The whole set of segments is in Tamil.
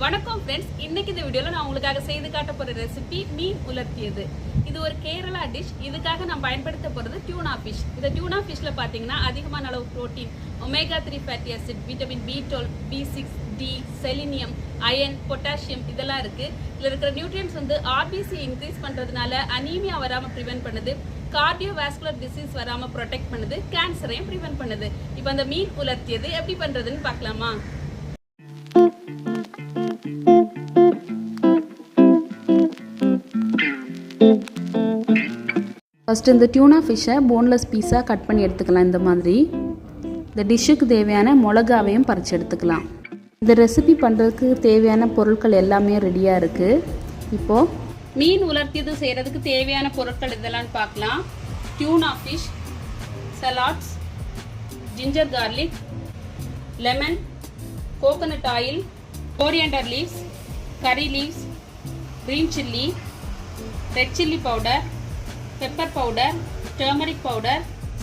வணக்கம் ஃப்ரெண்ட்ஸ், இன்னைக்கு இந்த வீடியோல நான் உங்களுக்காக செய்து காட்ட போற ரெசிபி மீன் உலர்த்தியது. இது ஒரு கேரளா டிஷ். இதுக்காக நான் பயன்படுத்த போறது டியூனா ஃபிஷ். இந்த டியூனா ஃபிஷ்ல பாத்தீங்கன்னா அதிகமான அளவு protein, omega 3 fatty acid, vitamin B12, B6, D, selenium, iron, potassium இதெல்லாம் இருக்கு. இதுல இருக்கிற நியூட்ரியன்ஸ் வந்து ஆர்பிசி இன்க்ரீஸ் பண்றதுனால அனீமியா வராம பிரிவென்ட் பண்ணுது, கார்டியோவாஸ்குலர் டிசீஸ் வராம ப்ரொடெக்ட் பண்ணுது, கேன்சரையும் பிரிவென்ட் பண்ணுது. இப்போ அந்த மீன் உலர்த்தியது எப்படி பண்றதுன்னு பார்க்கலாமா? ஃபஸ்ட்டு இந்த டியூனா ஃபிஷ்ஷை போன்லெஸ் பீஸாக கட் பண்ணி எடுத்துக்கலாம். இந்த மாதிரி இந்த டிஷ்ஷுக்கு தேவையான மிளகாவையும் பறித்து எடுத்துக்கலாம். இந்த ரெசிபி பண்ணுறதுக்கு தேவையான பொருட்கள் எல்லாமே ரெடியாக இருக்குது. இப்போது மீன் உலர்த்தியது செய்கிறதுக்கு தேவையான பொருட்கள் இதெல்லாம் பார்க்கலாம். Tuna fish, salads, ginger garlic, lemon, coconut oil, coriander leaves, கறி leaves, green chilli, red chilli powder, pepper powder, turmeric powder,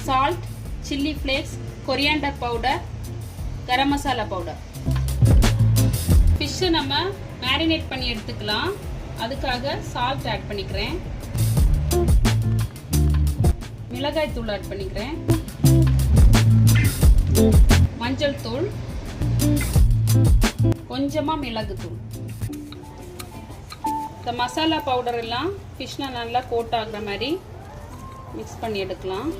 salt, chilli flakes, coriander powder, garam masala powder. Fish நம்ம marinate பண்ணி எடுத்துக்கலாம். அதுக்காக salt ஆட் பண்ணிக்கிறேன், மிளகாய் தூள் ஆட் பண்ணிக்கிறேன், மஞ்சள் தூள், கொஞ்சமா மிளகு தூள். இந்த மசாலா பவுடர் எல்லாம் ஃபிஷ்ல நல்லா கோட் ஆகுற மாதிரி மிக்ஸ் பண்ணி எடுக்கலாம்.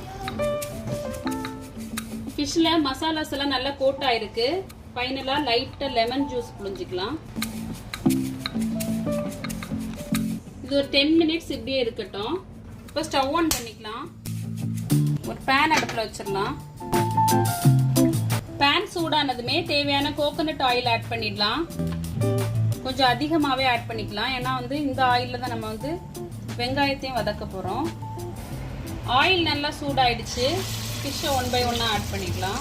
ஃபிஷ்ல மசாலாஸ் எல்லாம் நல்லா கோட் ஆயிருக்கு. ஃபைனலா லைட்டா லெமன் ஜூஸ் புழிஞ்சிக்கலாம். இது ஒரு 10 மினிட்ஸ் இப்படியே இருக்கட்டும். இப்போ ஸ்டவ் ஆன் பண்ணிக்கலாம். ஒரு பேன் அடுப்புல வச்சிடலாம். பேன் சூடானதுமே தேவையான கோகோனட் ஆயில் ஆட் பண்ணிடலாம். கொஞ்சம் அதிகமாகவே ஆட் பண்ணிக்கலாம், ஏன்னா வந்து இந்த ஆயிலில் தான் நம்ம வந்து வெங்காயத்தையும் வதக்க போகிறோம். ஆயில் நல்லா சூடாயிடுச்சு. ஃபிஷ்ஷை 1 by 1 ஆட் பண்ணிக்கலாம்.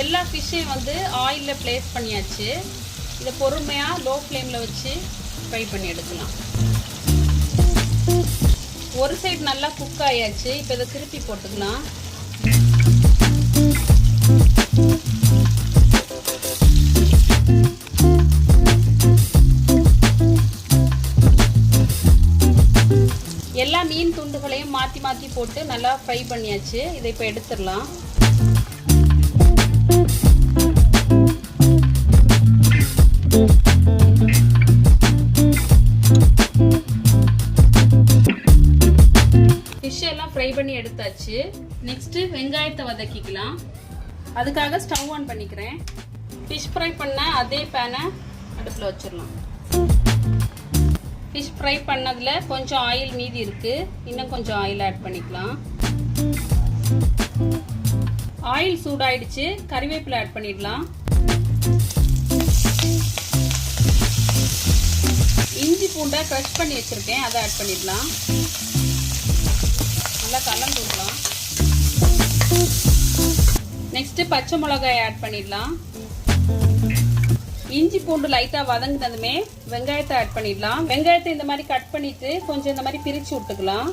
எல்லா ஃபிஷ்ஷையும் வந்து ஆயிலில் பிளேஸ் பண்ணியாச்சு. இதை பொறுமையாக லோ ஃப்ளேமில் வச்சு ஃப்ரை பண்ணி எடுக்கலாம். ஒரு சைடு நல்லா குக் ஆயாச்சு. இப்போ இதை திருப்பி போட்டுக்கலாம். எல்லா மீன் துண்டுகளையும் மாற்றி மாற்றி போட்டு நல்லா ஃப்ரை பண்ணியாச்சு. இதை இப்போ எடுத்துடலாம். ஃப்ரை பண்ணி எடுத்தாச்சு. நெக்ஸ்ட் வெங்காயத்தை வதக்கிக்கலாம். அதுக்காக ஸ்டவ் ஆன் பண்ணிக்கிறேன். ஃபிஷ் ஃப்ரை பண்ண அதே பேனை அடுப்பில் வச்சிடலாம். ஃபிஷ் ஃப்ரை பண்ணதுல கொஞ்சம் ஆயில் மீதி இருக்கு. இன்னும் கொஞ்சம் ஆயில் ஆட் பண்ணிக்கலாம். ஆயில் சூடாயிடுச்சு. கறிவேப்பிலை ஆட் பண்ணிடலாம். இஞ்சி பூண்டை க்ரஷ் பண்ணி வச்சிருக்கேன், அதை ஆட் பண்ணிடலாம். நல்லா கலந்து விடலாம். நெக்ஸ்ட் பச்சை மிளகாய் ஆட் பண்ணிடலாம். இஞ்சி பூண்டு லைட்டா வதங்கினதுமே வெங்காயத்தை ஆட் பண்ணிடலாம். வெங்காயத்தை இந்த மாதிரி கட் பண்ணிட்டு கொஞ்சம் இந்த மாதிரி பிரிச்சு விட்டுக்கலாம்.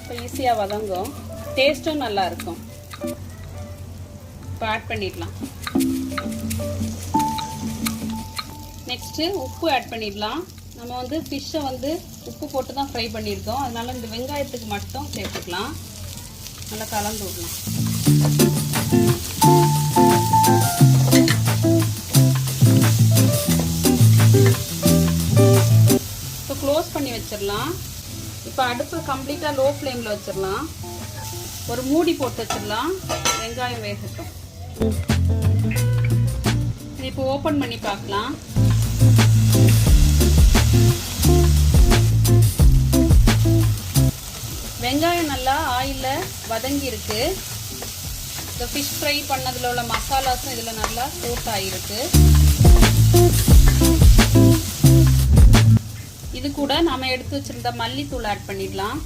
இப்போ ஈஸியா வதங்கும், டேஸ்டும் நல்லா இருக்கும். இப்போ ஆட் பண்ணிடலாம். நெக்ஸ்ட் உப்பு ஆட் பண்ணிடலாம். நம்ம வந்து ஃபிஷ்ஷை வந்து உப்பு போட்டு தான் ஃப்ரை பண்ணியிருக்கோம், அதனால இந்த வெங்காயத்துக்கு மட்டும் சேர்த்துக்கலாம். நல்லா கலந்து விடலாம். இப்போ க்ளோஸ் பண்ணி வச்சிடலாம். இப்போ அடுப்பு கம்ப்ளீட்டாக லோ ஃப்ளேமில் வச்சிடலாம். ஒரு மூடி போட்டு வச்சிடலாம். வெங்காயம் வேகட்டும். இப்போ ஓப்பன் பண்ணி பார்க்கலாம். வெங்காயம் நல்லா ஆயிலில் வதங்கி இருக்கு. இந்த ஃபிஷ் ஃப்ரை பண்ணதில் உள்ள மசாலாஸும் இதில் நல்லா கோட் ஆகிருக்கு. இது கூட நாம் எடுத்து வச்சிருந்த மல்லித்தூள் ஆட் பண்ணிடலாம்.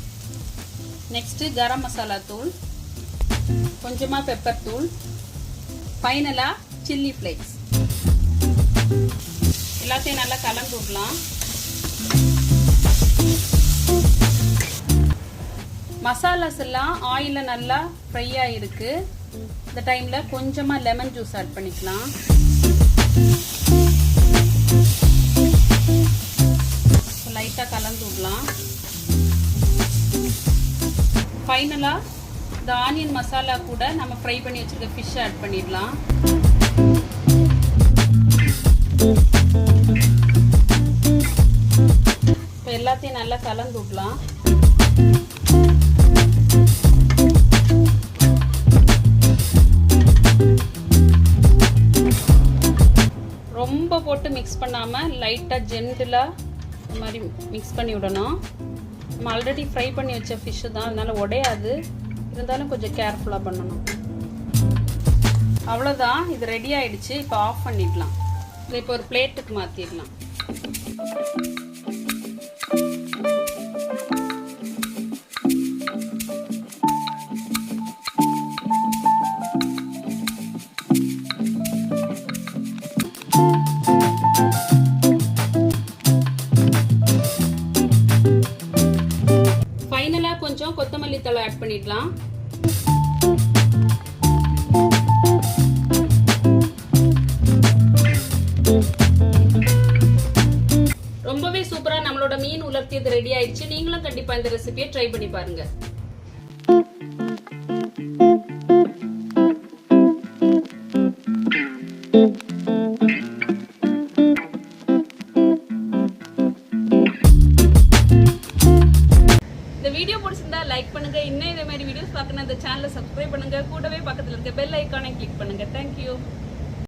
நெக்ஸ்ட்டு கரம் மசாலா தூள், கொஞ்சமாக பெப்பர் தூள், ஃபைனலாக சில்லி ஃப்ளேக்ஸ். எல்லாத்தையும் நல்லா கலந்து விடலாம். மசாலாஸ் எல்லாம் ஆயிலில் நல்லா ஃப்ரை ஆகிருக்கு. இந்த டைமில் கொஞ்சமாக லெமன் ஜூஸ் ஆட் பண்ணிக்கலாம். லைட்டாக கலந்து விடலாம். ஃபைனலாக இந்த ஆனியன் மசாலா கூட நம்ம ஃப்ரை பண்ணி வச்சுருக்க ஃபிஷ் ஆட் பண்ணிடலாம். இப்போ எல்லாத்தையும் நல்லா கலந்து விடலாம். ரொம்ப போட்டு மிக்ஸ் பண்ணாமல் லைட்டாக ஜென்டிலாக இந்த மாதிரி மிக்ஸ் பண்ணி விடணும். நம்ம ஆல்ரெடி ஃப்ரை பண்ணி வச்ச ஃபிஷ்ஷு தான், அதனால் உடையாது. இருந்தாலும் கொஞ்சம் கேர்ஃபுல்லாக பண்ணணும். அவ்வளோதான், இது ரெடி ஆகிடுச்சு. இப்போ ஆஃப் பண்ணிடலாம். இதை இப்போ ஒரு பிளேட்டுக்கு மாற்றிடலாம். ஃபைனலாக கொஞ்சம் கொத்தமல்லி தழை ஆட் பண்ணிடலாம். ரொம்பவே சூப்பரா நம்மளோட மீன் உலர்த்தியது ரெடி ஆயிடுச்சு. நீங்களும் கண்டிப்பா இந்த ரெசிபியை ட்ரை பண்ணி பாருங்க. இந்த வீடியோ பிடிச்சிருந்தா லைக் பண்ணுங்க. இன்னும் இதே மாதிரி வீடியோஸ் பார்க்கணும் இந்த சேனலை சப்ஸ்கிரைப் பண்ணுங்க. கூடவே பக்கத்துல இருக்க பெல் ஐகானை கிளிக் பண்ணுங்க. தேங்க்யூ.